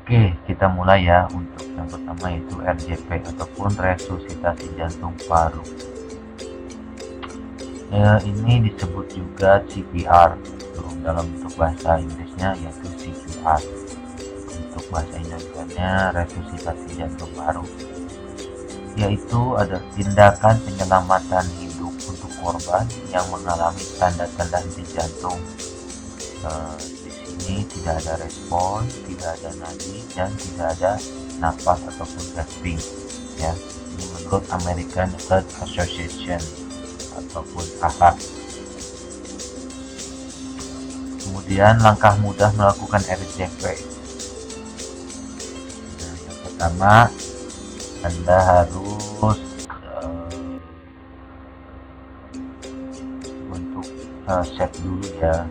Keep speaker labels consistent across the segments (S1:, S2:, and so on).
S1: Oke, kita mulai ya. Untuk yang pertama yaitu RJP ataupun resusitasi jantung paru. Ini disebut juga CPR dalam bentuk bahasa Inggrisnya, yaitu CPR. Untuk bahasa Indonesianya resusitasi jantung paru, yaitu ada tindakan penyelamatan hidup untuk korban yang mengalami tanda-tanda henti jantung. Di sini tidak ada respon, tidak ada nadi, dan tidak ada nafas ataupun gasping ya. Ini menurut American Heart Association ataupun AHA. Kemudian langkah mudah melakukan RJP. Nah, yang pertama Anda harus untuk set dulu ya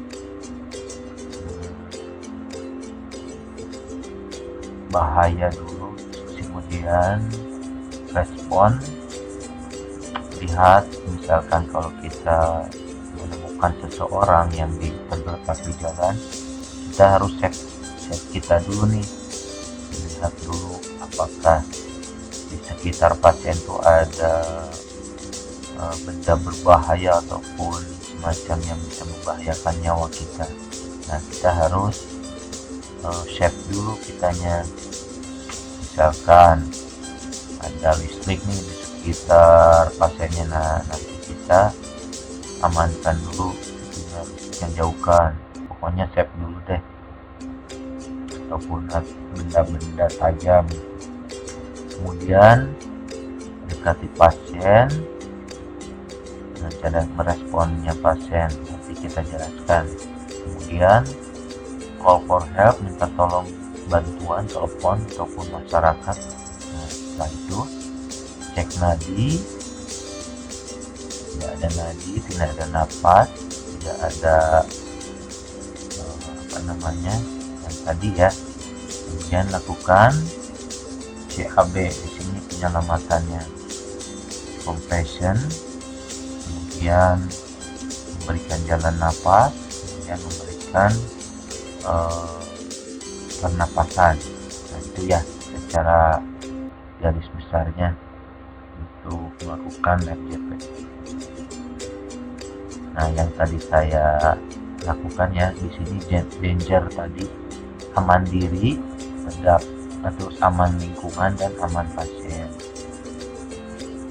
S1: bahaya dulu, kemudian respon. Lihat misalkan kalau kita menemukan seseorang yang tergeletak di jalan, kita harus cek kita dulu nih, lihat dulu apakah di sekitar pasien itu ada benda berbahaya ataupun semacam yang bisa membahayakan nyawa kita. Nah, kita harus check dulu kitanya. Misalkan ada listrik nih di sekitar pasiennya, nah nanti kita amankan dulu, listriknya jauhkan, pokoknya save dulu deh, ataupun benda-benda tajam. Kemudian dekati pasien, nah, cara meresponnya pasien nanti kita jelaskan. Kemudian call for help, minta tolong bantuan, telepon ataupun masyarakat. Nah, setelah itu cek nadi, tidak ada nadi, tidak ada nafas, tidak ada yang tadi ya. Kemudian lakukan CAB, di sini penyelamatannya, compression, kemudian memberikan jalan nafas, kemudian memberikan pernapasan. Nah, itu ya secara garis besarnya untuk melakukan RJP. Nah, yang tadi saya lakukan ya di sini danger tadi, aman diri, terus aman lingkungan dan aman pasien.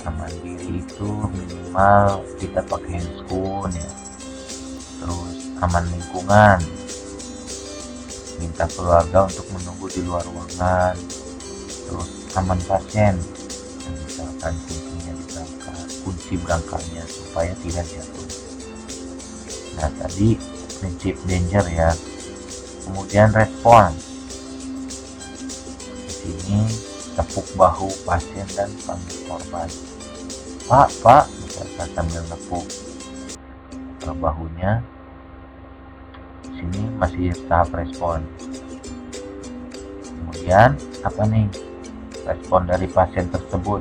S1: Aman diri itu minimal kita pakai handscoon ya. Terus aman lingkungan, minta keluarga untuk menunggu di luar ruangan. Terus aman pasien, misalkan kunci berangkatnya supaya tidak jatuh. Nah, tadi prinsip danger ya. Kemudian respon, di sini tepuk bahu pasien dan panggil korban. Pak, misalkan sambil nepuk bahunya. Di sini masih tahap respon. Kemudian apa nih respon dari pasien tersebut?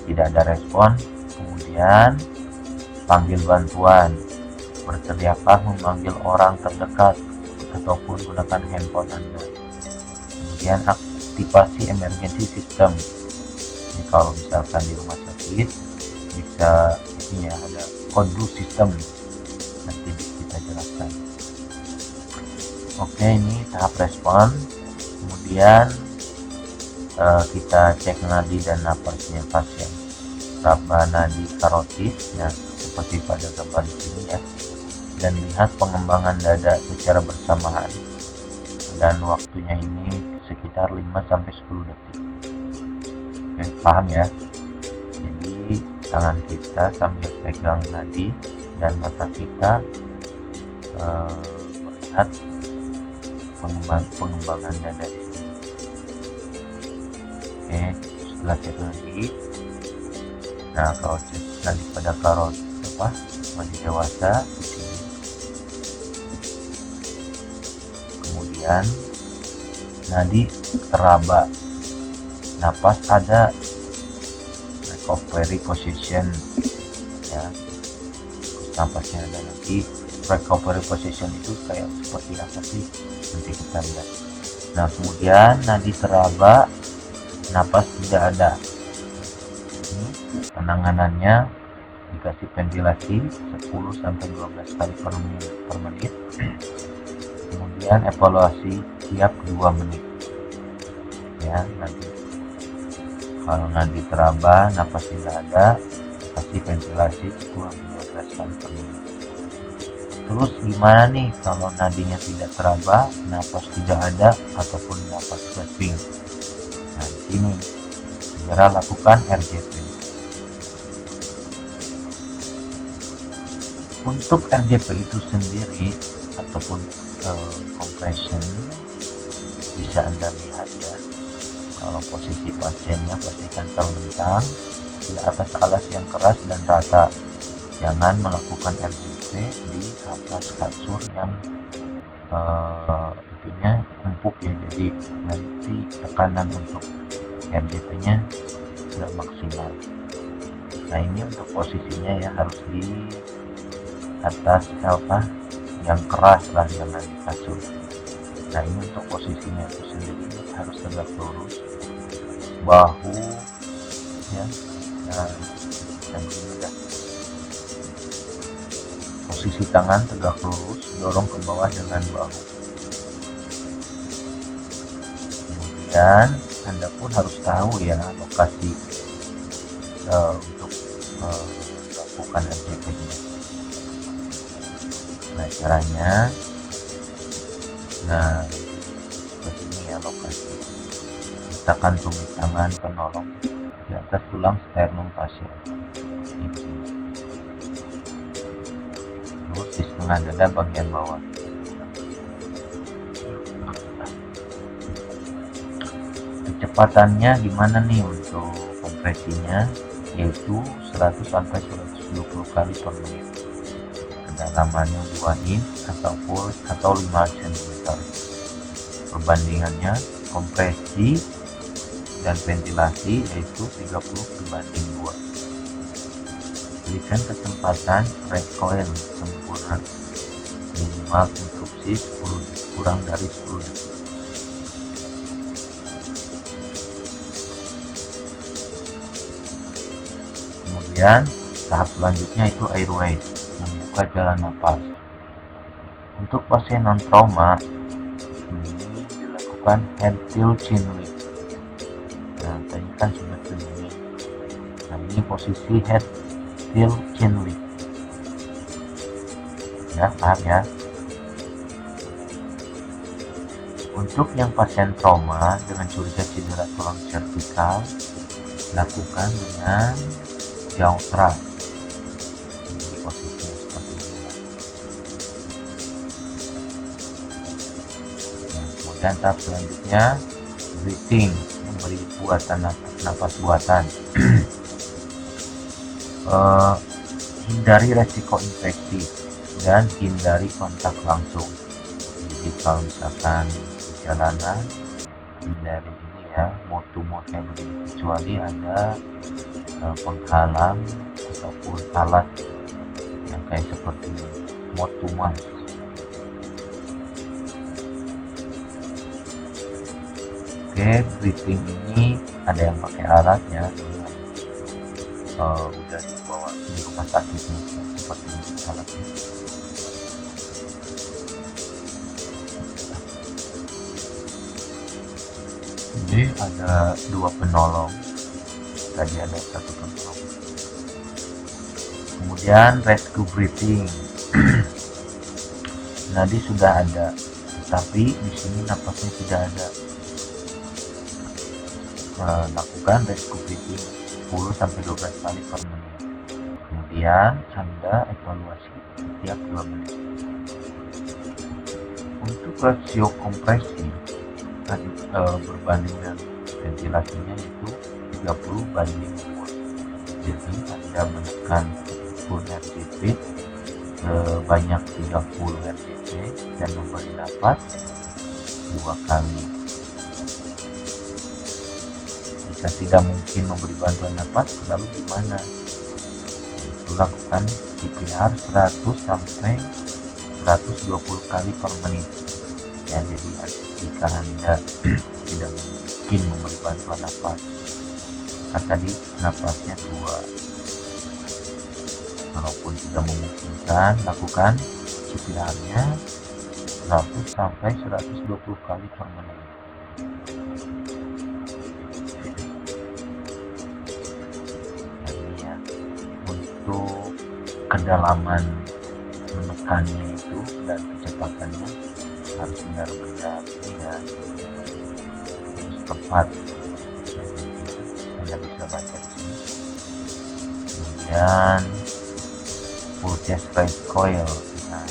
S1: Tidak ada respon, kemudian panggil bantuan, berteriaklah memanggil orang terdekat ataupun gunakan handphone Anda. Kemudian aktifasi emergency system. Ini kalau misalkan di rumah sakit bisa ini ya, ada kode system, nanti kita jelaskan. Oke, ini tahap respon. Kemudian kita cek nadi dan napasnya pasien, raba nadi karotis ya, seperti pada gambar di sini ya, dan lihat pengembangan dada secara bersamaan, dan waktunya ini sekitar 5-10 detik. Oke, paham ya? Jadi tangan kita sambil pegang nadi dan mata kita melihat pengembangan dada di sini. Oke, setelah cek nadi, nah kalau cek nadi pada karot masih dewasa di sini. Kemudian nadi teraba, napas ada, recovery position ya, napasnya ada. Nanti recovery position itu kayak seperti apa sih, nanti kita lihat. Nah, kemudian nadi teraba, napas tidak ada. Ini penanganannya dikasih ventilasi 10-12 kali per menit. Kemudian evaluasi tiap 2 menit. Ya, nanti kalau nadi teraba, napas tidak ada, kasih ventilasi 10-12 kali per menit. Terus gimana nih kalau nadinya tidak teraba, napas tidak ada, ataupun napas gasping? Nah, di sini segera lakukan RJP. Untuk RJP itu sendiri ataupun compression bisa Anda lihat ya. Kalau posisi pasiennya pastikan terlentang di atas alas yang keras dan rata. Jangan melakukan RJP di atas kasur yang intinya empuk ya, jadi nanti tekanan untuk RJP-nya tidak maksimal. Nah, ini untuk posisinya ya harus di atas yang keras lah, jangan di kasur. Nah, ini untuk posisinya itu sendiri harus tegak lurus, bahu ya, dan ini ya. Posisi tangan tegak lurus, dorong ke bawah dengan bahu. Kemudian Anda pun harus tahu ya lokasi untuk melakukan RJP-nya. Nah, caranya, nah seperti ini ya lokasi. Letakkan tumit tangan penolong di atas tulang sternum pasien. Terus di setengah dada bagian bawah. Kecepatannya gimana nih untuk kompresinya, yaitu 100-120 kali per menit. Kedalamannya 2 inch atau 5 cm. Perbandingannya kompresi dan ventilasi yaitu 30:2. Berikan kesempatan recoil sempurna, minimal interupsi 10 kurang dari 10 detik. Kemudian tahap selanjutnya itu airway, membuka jalan napas. Untuk pasien non trauma ini dilakukan head till chin lift. Nah, tadi kan sudah begini. Nah, ini posisi head till chin lift. Ya, paham ya? Untuk yang pasien trauma dengan curiga cedera tulang servikal, lakukan dengan jautra. Ini posisinya seperti ini. Nah, kemudian tahap selanjutnya breathing, memberi napas buatan. Hindari resiko infeksi dan hindari kontak langsung. Jadi kalau misalkan di jalanan, hindari ini ya, mot kayak begini, kecuali ada penghalang ataupun alat yang kayak seperti mot. Oke, breathing ini ada yang pakai alat ya, udah dibawa di rumah sakit nih, seperti ini alatnya. Jadi ada 2 penolong, tadi ada 1 penolong. Kemudian rescue breathing. Nadi sudah ada, tetapi di sini napasnya tidak ada. Lakukan rescue breathing 10-12 kali per menit. Kemudian Anda evaluasi setiap 2 menit. Untuk rasio kompresi berbanding dengan ventilasinya itu 30:2. Jadi Anda menekan full RJP sebanyak 30 RJP dan memberi napas 2 kali. Jika tidak mungkin memberi bantuan napas, lalu gimana? Itu lakukan CPR 100-120 kali per menit. ya. Jadi jika Anda tidak mungkin memberi bantuan nafas, kan tadi napasnya 2, kalaupun tidak memungkinkan, lakukan cicilannya 100 sampai 120 kali per menit. Ini ya, untuk kedalaman menekannya itu dan kecepatannya harus benar-benar ini ya, harus tepat. Anda bisa baca di sini. Kemudian full chest raise coil, nah